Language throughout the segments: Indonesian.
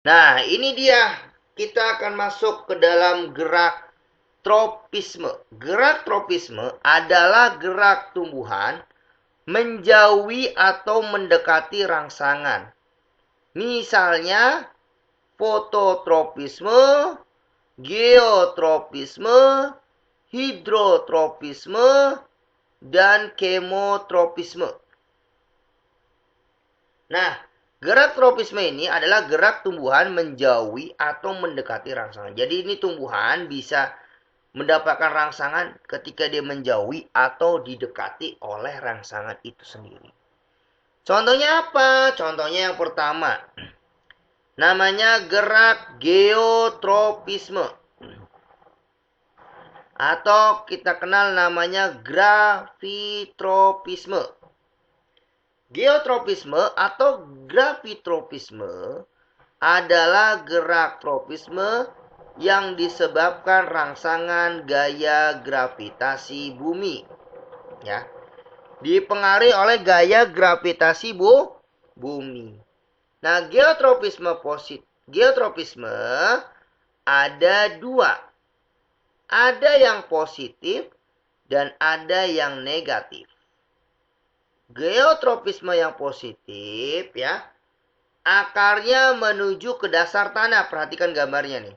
Nah, ini dia. Kita akan masuk ke dalam gerak tropisme. Gerak tropisme adalah gerak tumbuhan menjauhi atau mendekati rangsangan. Misalnya fototropisme, geotropisme, hidrotropisme, dan kemotropisme. Nah, gerak tropisme ini adalah gerak tumbuhan menjauhi atau mendekati rangsangan. Jadi ini tumbuhan bisa mendapatkan rangsangan ketika dia menjauhi atau didekati oleh rangsangan itu sendiri. Contohnya apa? Contohnya yang pertama, namanya gerak geotropisme. Atau kita kenal namanya gravitropisme. Geotropisme atau gravitropisme adalah gerak tropisme yang disebabkan rangsangan gaya gravitasi bumi. Ya, dipengaruhi oleh gaya gravitasi bumi. Nah, geotropisme ada dua. Ada yang positif dan ada yang negatif. Geotropisme yang positif ya, akarnya menuju ke dasar tanah. Perhatikan gambarnya nih.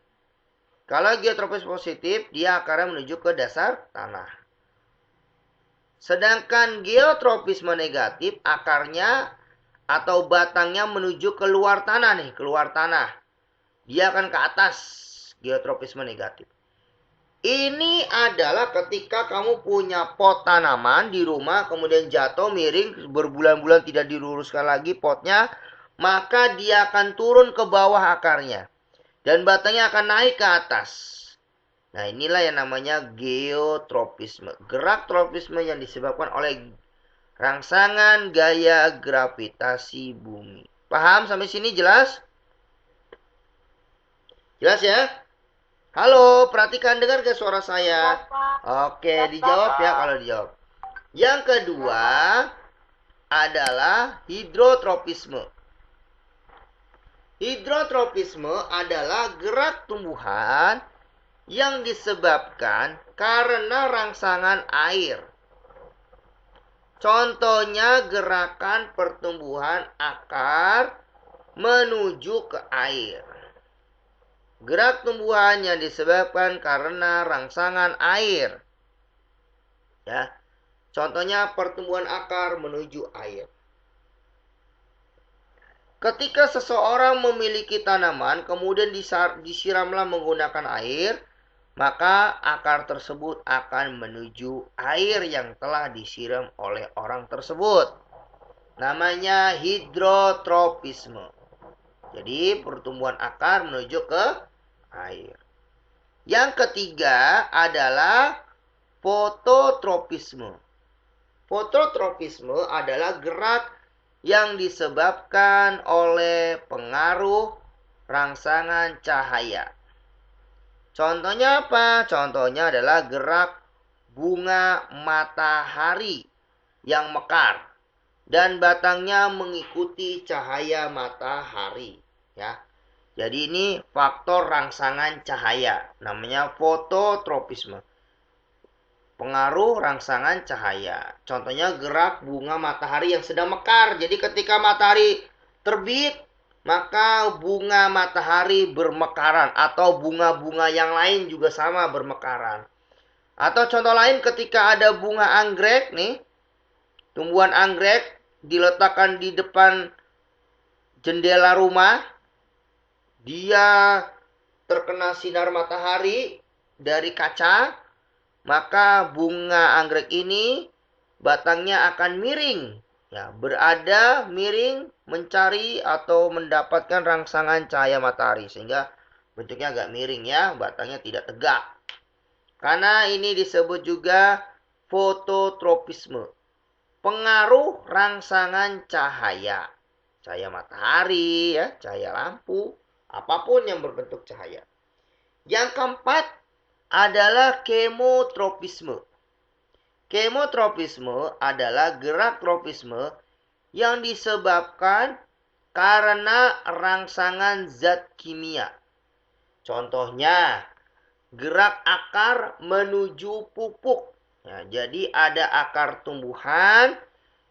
Kalau geotropisme positif, dia akarnya menuju ke dasar tanah. Sedangkan geotropisme negatif, akarnya atau batangnya menuju ke luar tanah nih, keluar tanah. Dia akan ke atas, geotropisme negatif. Ini adalah ketika kamu punya pot tanaman di rumah, kemudian jatuh miring, berbulan-bulan tidak diluruskan lagi potnya, maka dia akan turun ke bawah akarnya. Dan batangnya akan naik ke atas. Nah, inilah yang namanya geotropisme. Gerak tropisme yang disebabkan oleh rangsangan gaya gravitasi bumi. Paham sampai sini jelas? Jelas ya? Halo, perhatikan, dengar gak suara saya? Oke, dijawab ya kalau dijawab. Yang kedua adalah hidrotropisme. Hidrotropisme adalah gerak tumbuhan yang disebabkan karena rangsangan air. Contohnya gerakan pertumbuhan akar menuju ke air. Gerak tumbuhan yang disebabkan karena rangsangan air. Ya. Contohnya pertumbuhan akar menuju air. Ketika seseorang memiliki tanaman kemudian disiramlah menggunakan air, maka akar tersebut akan menuju air yang telah disiram oleh orang tersebut. Namanya hidrotropisme. Jadi pertumbuhan akar menuju ke air. Yang ketiga adalah fototropisme. Fototropisme adalah gerak yang disebabkan oleh pengaruh rangsangan cahaya. Contohnya apa? Contohnya adalah gerak bunga matahari yang mekar dan batangnya mengikuti cahaya matahari, ya. Jadi ini faktor rangsangan cahaya, namanya fototropisme. Pengaruh rangsangan cahaya. Contohnya gerak bunga matahari yang sedang mekar. Jadi ketika matahari terbit, maka bunga matahari bermekaran. Atau bunga-bunga yang lain juga sama bermekaran. Atau contoh lain ketika ada bunga anggrek nih. Tumbuhan anggrek diletakkan di depan jendela rumah. Dia terkena sinar matahari dari kaca, maka bunga anggrek ini batangnya akan miring. Ya, berada miring mencari atau mendapatkan rangsangan cahaya matahari sehingga bentuknya agak miring ya, batangnya tidak tegak. Karena ini disebut juga fototropisme. Pengaruh rangsangan cahaya. Cahaya matahari ya, cahaya lampu, apapun yang berbentuk cahaya. Yang keempat adalah kemotropisme. Kemotropisme adalah gerak tropisme yang disebabkan karena rangsangan zat kimia. Contohnya, gerak akar menuju pupuk. Nah, jadi ada akar tumbuhan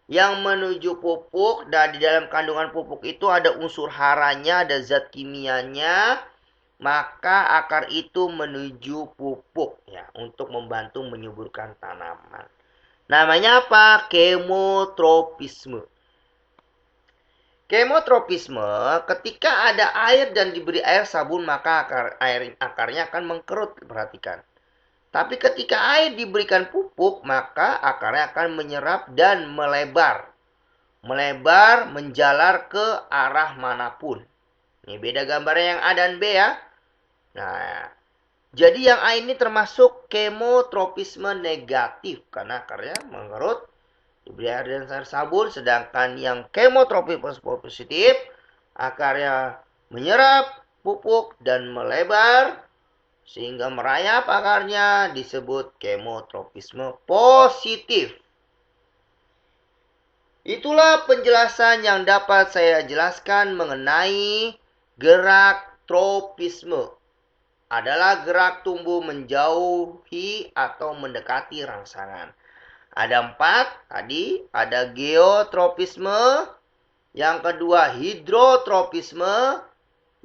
yang menuju pupuk, dan di dalam kandungan pupuk itu ada unsur haranya, ada zat kimianya, maka akar itu menuju pupuk ya untuk membantu menyuburkan tanaman. Namanya apa? Kemotropisme. Kemotropisme, ketika ada air dan diberi air sabun, maka akarnya akan mengkerut. Perhatikan. Tapi ketika air diberikan pupuk, maka akarnya akan menyerap dan melebar. Melebar, menjalar ke arah manapun. Ini beda gambarnya yang A dan B ya. Nah, jadi yang A ini termasuk kemotropisme negatif karena akarnya mengerut, diberi air dan air sabun. Sedangkan yang kemotropisme positif, akarnya menyerap pupuk dan melebar sehingga merayap akarnya, disebut kemotropisme positif. Itulah penjelasan yang dapat saya jelaskan mengenai gerak tropisme. Adalah gerak tumbuh menjauhi atau mendekati rangsangan. Ada 4 tadi, ada geotropisme, yang kedua hidrotropisme,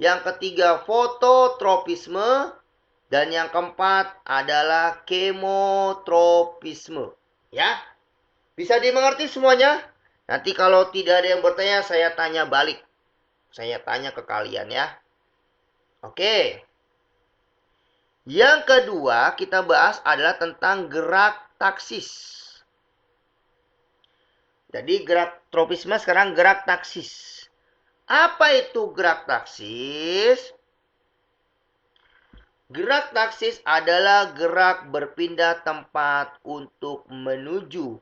yang ketiga fototropisme, dan yang keempat adalah kemotropisme. Ya, bisa dimengerti semuanya? Nanti kalau tidak ada yang bertanya, saya tanya balik. Saya tanya ke kalian ya. Oke. Yang kedua kita bahas adalah tentang gerak taksis. Jadi gerak tropisme, sekarang gerak taksis. Apa itu gerak taksis? Gerak taksis adalah gerak berpindah tempat untuk menuju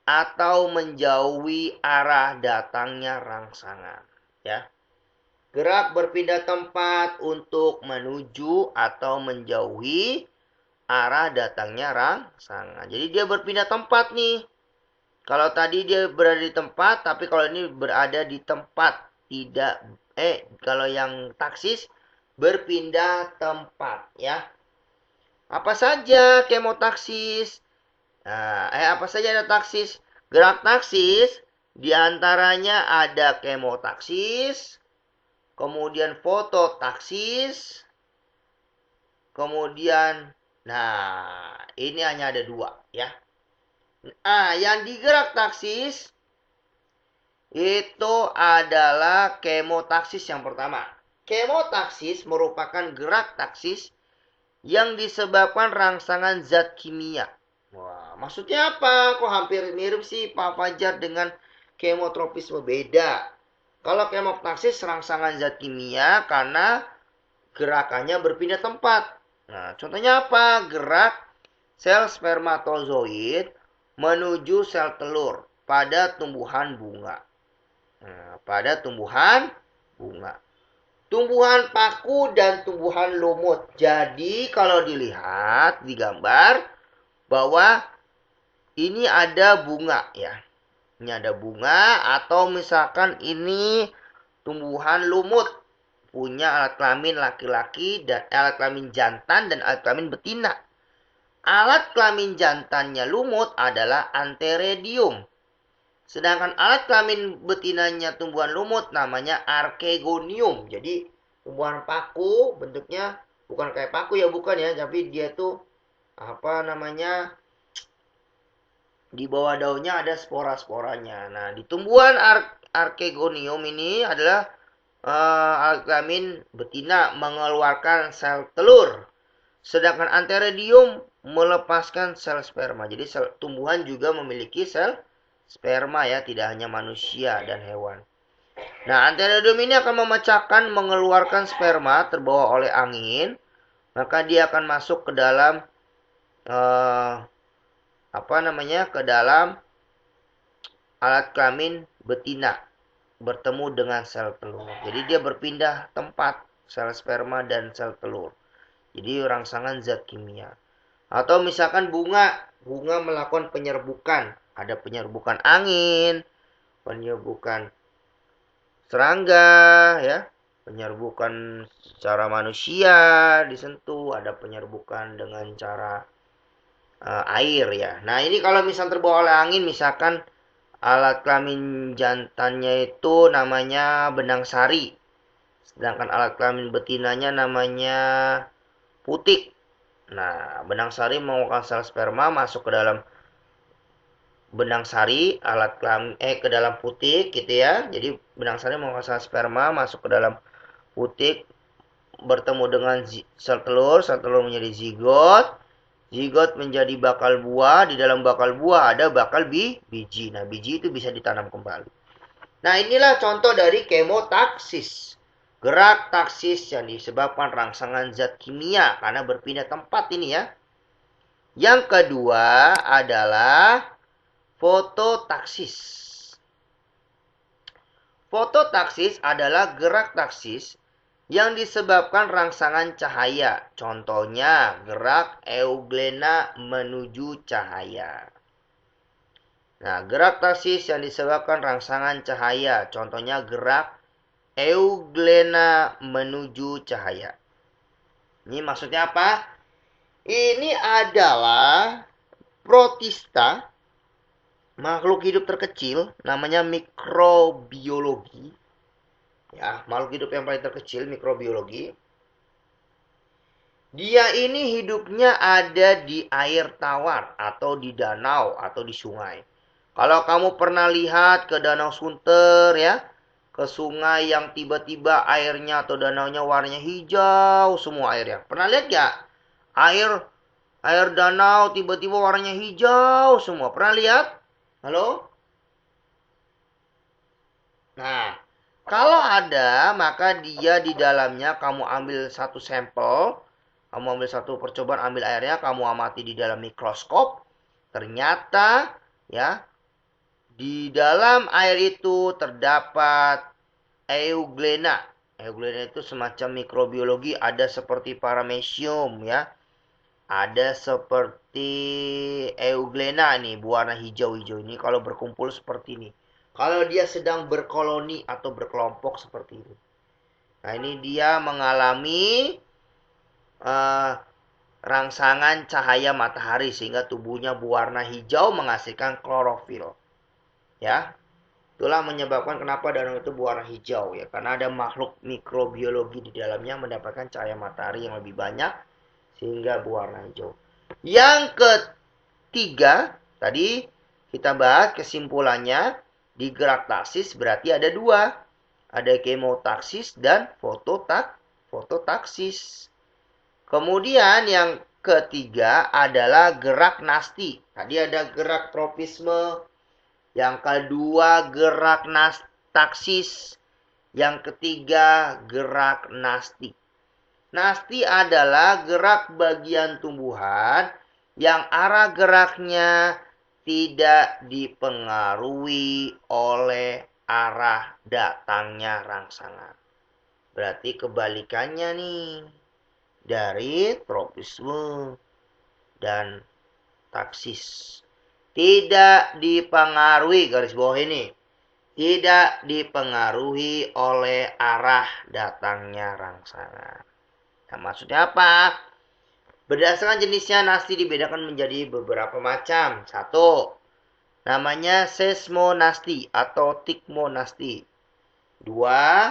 atau menjauhi arah datangnya rangsangan. Ya. Gerak berpindah tempat untuk menuju atau menjauhi arah datangnya rangsangan. Jadi dia berpindah tempat nih. Kalau tadi dia berada di tempat, tapi kalau ini berada di tempat. Kalau yang taksis berpindah tempat ya. Apa saja kemotaksis? Apa saja ada taksis? Gerak taksis diantaranya ada kemotaksis, kemudian fototaksis, kemudian, ini hanya ada 2 ya. Yang digerak taksis itu adalah kemotaksis yang pertama. Kemotaksis merupakan gerak taksis yang disebabkan rangsangan zat kimia. Wah, maksudnya apa? Kok hampir mirip sih Pak Fajar dengan kemotropisme? Beda. Kalau kemotaksis rangsangan zat kimia karena gerakannya berpindah tempat. Nah, contohnya apa? Gerak sel spermatozoid menuju sel telur pada tumbuhan bunga. Pada tumbuhan bunga. Tumbuhan paku dan tumbuhan lumut. Jadi kalau dilihat di gambar bahwa ini ada bunga ya. Ini ada bunga, atau misalkan ini tumbuhan lumut, punya alat kelamin laki-laki dan alat kelamin jantan dan alat kelamin betina. Alat kelamin jantannya lumut adalah antheridium. Sedangkan alat kelamin betinanya tumbuhan lumut namanya archegonium. Jadi tumbuhan paku bentuknya bukan kayak paku ya, bukan ya, tapi dia tuh di bawah daunnya ada spora-sporanya. Nah, di tumbuhan archegonium ini adalah alat kelamin betina mengeluarkan sel telur. Sedangkan antheridium melepaskan sel sperma. Jadi tumbuhan juga memiliki sel sperma ya, tidak hanya manusia dan hewan. Nah, antheridium ini akan memecahkan, mengeluarkan sperma terbawa oleh angin. Maka dia akan masuk ke dalam ke dalam alat kelamin betina, bertemu dengan sel telur. Jadi dia berpindah tempat sel sperma dan sel telur. Jadi rangsangan zat kimia. Atau misalkan bunga melakukan penyerbukan. Ada penyerbukan angin, penyerbukan serangga, ya. Penyerbukan secara manusia disentuh, ada penyerbukan dengan cara air ya. Nah, ini kalau misal terbawa oleh angin, misalkan alat kelamin jantannya itu namanya benang sari, sedangkan alat kelamin betinanya namanya putik. Nah, benang sari mengeluarkan sel sperma masuk ke dalam benang sari, alat kelamin ke dalam putik gitu ya. Jadi benang sari mengeluarkan sel sperma masuk ke dalam putik, bertemu dengan sel telur menjadi zigot. Zigot menjadi bakal buah, di dalam bakal buah ada bakal biji. Nah, biji itu bisa ditanam kembali. Nah, inilah contoh dari kemotaksis. Gerak taksis yang disebabkan rangsangan zat kimia karena berpindah tempat ini ya. Yang kedua adalah fototaksis. Fototaksis adalah gerak taksis yang disebabkan rangsangan cahaya. Contohnya, gerak euglena menuju cahaya. Nah, gerak taksis yang disebabkan rangsangan cahaya. Contohnya, gerak euglena menuju cahaya. Ini maksudnya apa? Ini adalah protista, makhluk hidup terkecil, namanya mikrobiologi. Ya, makhluk hidup yang paling terkecil, mikrobiologi. Dia ini hidupnya ada di air tawar atau di danau atau di sungai. Kalau kamu pernah lihat ke Danau Sunter ya, ke sungai yang tiba-tiba airnya atau danaunya warnanya hijau semua airnya. Pernah lihat gak? Air danau tiba-tiba warnanya hijau semua. Pernah lihat? Halo? Nah, kalau ada, maka dia di dalamnya kamu ambil satu sampel, kamu ambil satu percobaan, ambil airnya, kamu amati di dalam mikroskop. Ternyata, ya, di dalam air itu terdapat euglena. Euglena itu semacam mikrobiologi, ada seperti paramecium, ya. Ada seperti euglena nih, berwarna hijau-hijau ini kalau berkumpul seperti ini. Kalau dia sedang berkoloni atau berkelompok seperti ini. Nah, ini dia mengalami rangsangan cahaya matahari sehingga tubuhnya berwarna hijau menghasilkan klorofil. Ya. Itulah menyebabkan kenapa danau itu berwarna hijau ya, karena ada makhluk mikrobiologi di dalamnya mendapatkan cahaya matahari yang lebih banyak sehingga berwarna hijau. Yang ketiga, tadi kita bahas kesimpulannya di gerak taksis berarti ada dua. Ada kemotaksis dan fototaksis. Kemudian yang ketiga adalah gerak nasti. Tadi ada gerak tropisme. Yang kedua gerak taksis. Yang ketiga gerak nasti. Nasti adalah gerak bagian tumbuhan yang arah geraknya tidak dipengaruhi oleh arah datangnya rangsangan. Berarti kebalikannya nih dari tropisme dan taksis. Tidak dipengaruhi, garis bawah ini. Tidak dipengaruhi oleh arah datangnya rangsangan. Nah, maksudnya apa? Berdasarkan jenisnya nasti dibedakan menjadi beberapa macam. Satu, namanya seismonasti atau tikmonasti. Dua,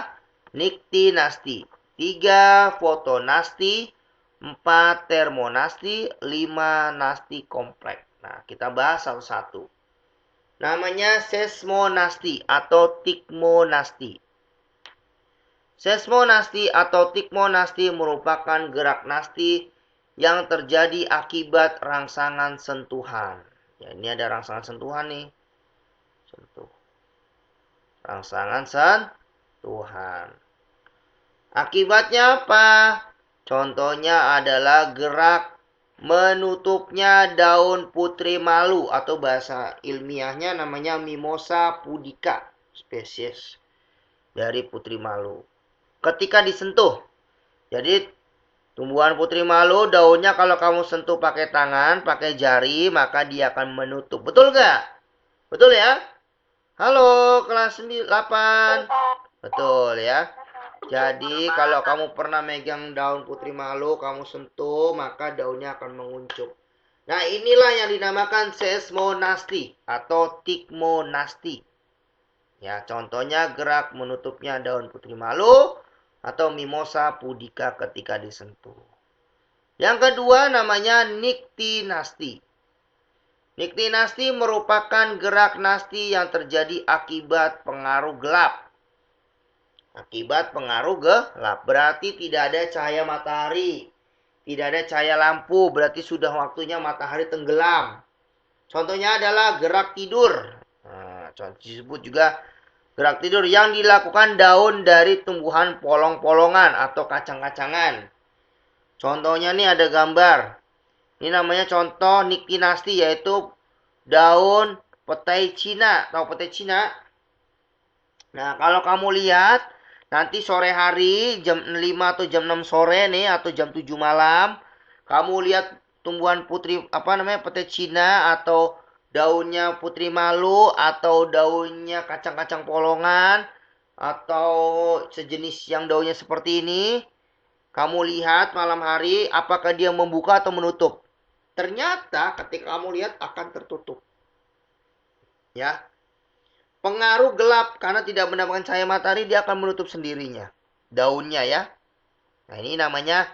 niktinasti. Tiga, fotonasti. Empat, termonasti. Lima, nasti kompleks. Nah, kita bahas satu-satu. Namanya seismonasti atau tikmonasti. Seismonasti atau tikmonasti merupakan gerak nasti yang terjadi akibat rangsangan sentuhan. Ya, ini ada rangsangan sentuhan nih. Sentuh. Rangsangan sentuhan. Akibatnya apa? Contohnya adalah gerak menutupnya daun putri malu atau bahasa ilmiahnya namanya Mimosa pudica, spesies dari putri malu. Ketika disentuh, jadi tumbuhan putri malu daunnya kalau kamu sentuh pakai tangan, pakai jari, maka dia akan menutup. Betul nggak? Betul ya? Halo kelas 8. Betul ya. Jadi kalau kamu pernah megang daun putri malu, kamu sentuh, maka daunnya akan menguncup. Nah, inilah yang dinamakan seismonasti atau tigmonasti. Ya, contohnya gerak menutupnya daun putri malu atau mimosa pudica ketika disentuh. Yang kedua namanya niktinasti. Niktinasti merupakan gerak nasti yang terjadi akibat pengaruh gelap. Akibat pengaruh gelap berarti tidak ada cahaya matahari, tidak ada cahaya lampu, berarti sudah waktunya matahari tenggelam. Contohnya adalah gerak tidur. Nah, contoh disebut juga gerak tidur yang dilakukan daun dari tumbuhan polong-polongan atau kacang-kacangan. Contohnya nih ada gambar. Ini namanya contoh niktinasti yaitu daun petai Cina. Tahu petai Cina? Nah, kalau kamu lihat nanti sore hari jam 5 atau jam 6 sore nih atau jam 7 malam, kamu lihat tumbuhan putri apa namanya petai Cina atau daunnya putri malu atau daunnya kacang-kacang polongan atau sejenis yang daunnya seperti ini, kamu lihat malam hari apakah dia membuka atau menutup. Ternyata ketika kamu lihat akan tertutup. Ya, pengaruh gelap karena tidak mendapatkan cahaya matahari dia akan menutup sendirinya daunnya ya. Nah, ini namanya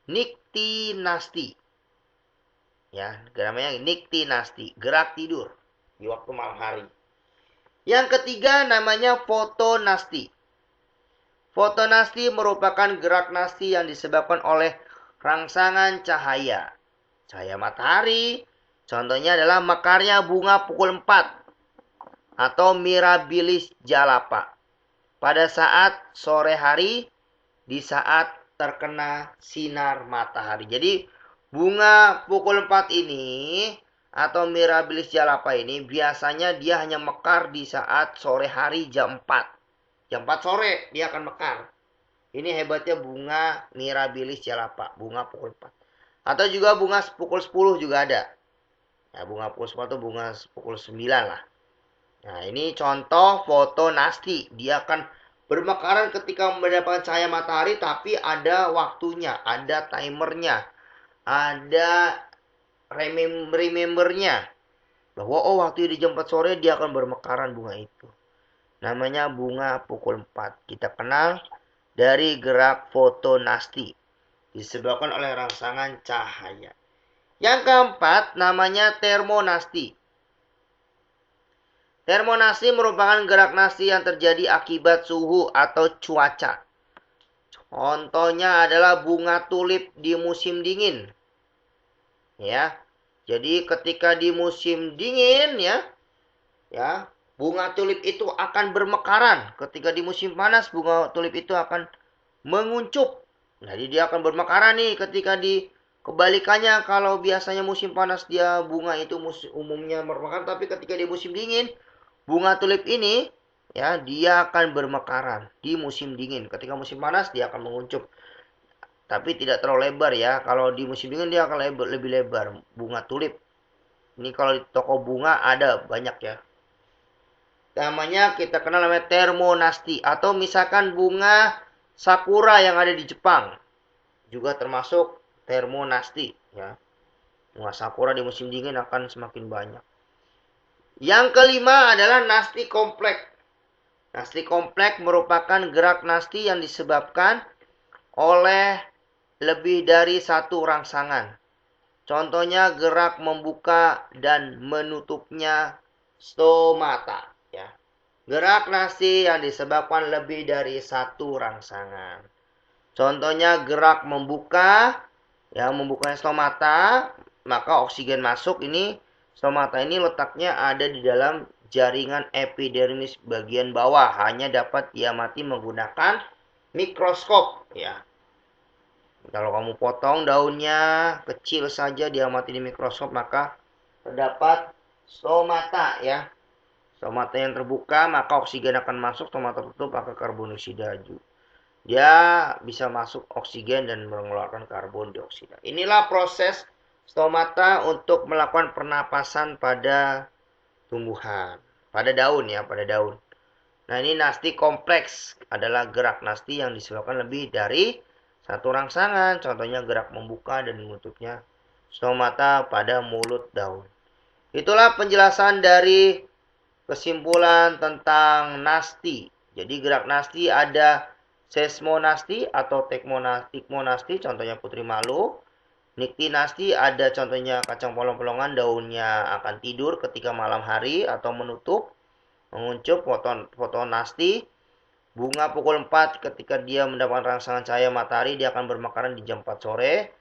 niktinasti. Ya, namanya niktinasti, gerak tidur di waktu malam hari. Yang ketiga namanya fotonasti. Fotonasti merupakan gerak nasti yang disebabkan oleh rangsangan cahaya. Cahaya matahari, contohnya adalah mekarnya bunga pukul 4 atau Mirabilis jalapa pada saat sore hari di saat terkena sinar matahari. Jadi bunga pukul 4 ini atau Mirabilis jalapa ini biasanya dia hanya mekar di saat sore hari jam 4. Jam 4 sore dia akan mekar. Ini hebatnya bunga Mirabilis jalapa, bunga pukul 4. Atau juga bunga pukul 10 juga ada. Ya, bunga pukul 10 itu bunga pukul 9 lah. Nah, ini contoh foto nasti. Dia akan bermekaran ketika mendapatkan cahaya matahari, tapi ada waktunya, ada timernya, ada remembernya. Bahwa oh waktu di jam 4 sore dia akan bermekaran bunga itu. Namanya bunga pukul 4. Kita kenal dari gerak foto nasti. Disebabkan oleh rangsangan cahaya. Yang keempat namanya termonasti. Termonasti merupakan gerak nasti yang terjadi akibat suhu atau cuaca. Contohnya adalah bunga tulip di musim dingin. Ya. Jadi ketika di musim dingin ya, bunga tulip itu akan bermekaran. Ketika di musim panas bunga tulip itu akan menguncup. Jadi dia akan bermekaran nih ketika di kebalikannya kalau biasanya musim panas dia bunga itu umumnya bermekaran, tapi ketika di musim dingin bunga tulip ini ya dia akan bermekaran di musim dingin. Ketika musim panas dia akan menguncup. Tapi tidak terlalu lebar ya. Kalau di musim dingin dia akan lebih lebar bunga tulip. Ini kalau di toko bunga ada banyak ya. Namanya kita kenal namanya termonasti atau misalkan bunga sakura yang ada di Jepang juga termasuk termonasti ya. Bunga sakura di musim dingin akan semakin banyak. Yang kelima adalah nasti kompleks. Nasti kompleks merupakan gerak nasti yang disebabkan oleh lebih dari satu rangsangan. Contohnya gerak membuka dan menutupnya stomata. Ya. Gerak nasti yang disebabkan lebih dari satu rangsangan. Contohnya gerak membuka, ya membukanya stomata, maka oksigen masuk ini. Stomata ini letaknya ada di dalam jaringan epidermis bagian bawah, hanya dapat diamati menggunakan mikroskop ya. Kalau kamu potong daunnya kecil saja diamati di mikroskop maka terdapat stomata ya. Stomata yang terbuka maka oksigen akan masuk, stomata tertutup maka karbon dioksida. Dia bisa masuk oksigen dan mengeluarkan karbon dioksida. Inilah proses stomata untuk melakukan pernapasan pada tumbuhan, pada daun ya, pada daun. Nah, ini nasti kompleks adalah gerak nasti yang disebabkan lebih dari satu rangsangan. Contohnya gerak membuka dan menutupnya stomata pada mulut daun. Itulah penjelasan dari kesimpulan tentang nasti. Jadi gerak nasti ada seismonasti atau tekmonasti, contohnya putri malu. Niktinasti ada contohnya kacang polong-polongan, daunnya akan tidur ketika malam hari atau menutup. Menguncup fotonasti, bunga pukul 4 ketika dia mendapatkan rangsangan cahaya matahari, dia akan bermekaran di jam 4 sore.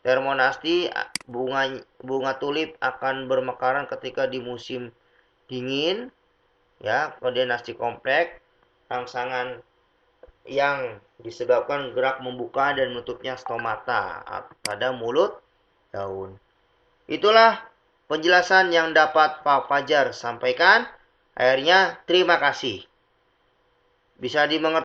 Termonasti, bunga tulip akan bermekaran ketika di musim dingin. Ya, kemudian nasti kompleks, rangsangan yang disebabkan gerak membuka dan menutupnya stomata pada mulut daun. Itulah penjelasan yang dapat Pak Fajar sampaikan. Akhirnya, terima kasih. Bisa dimengerti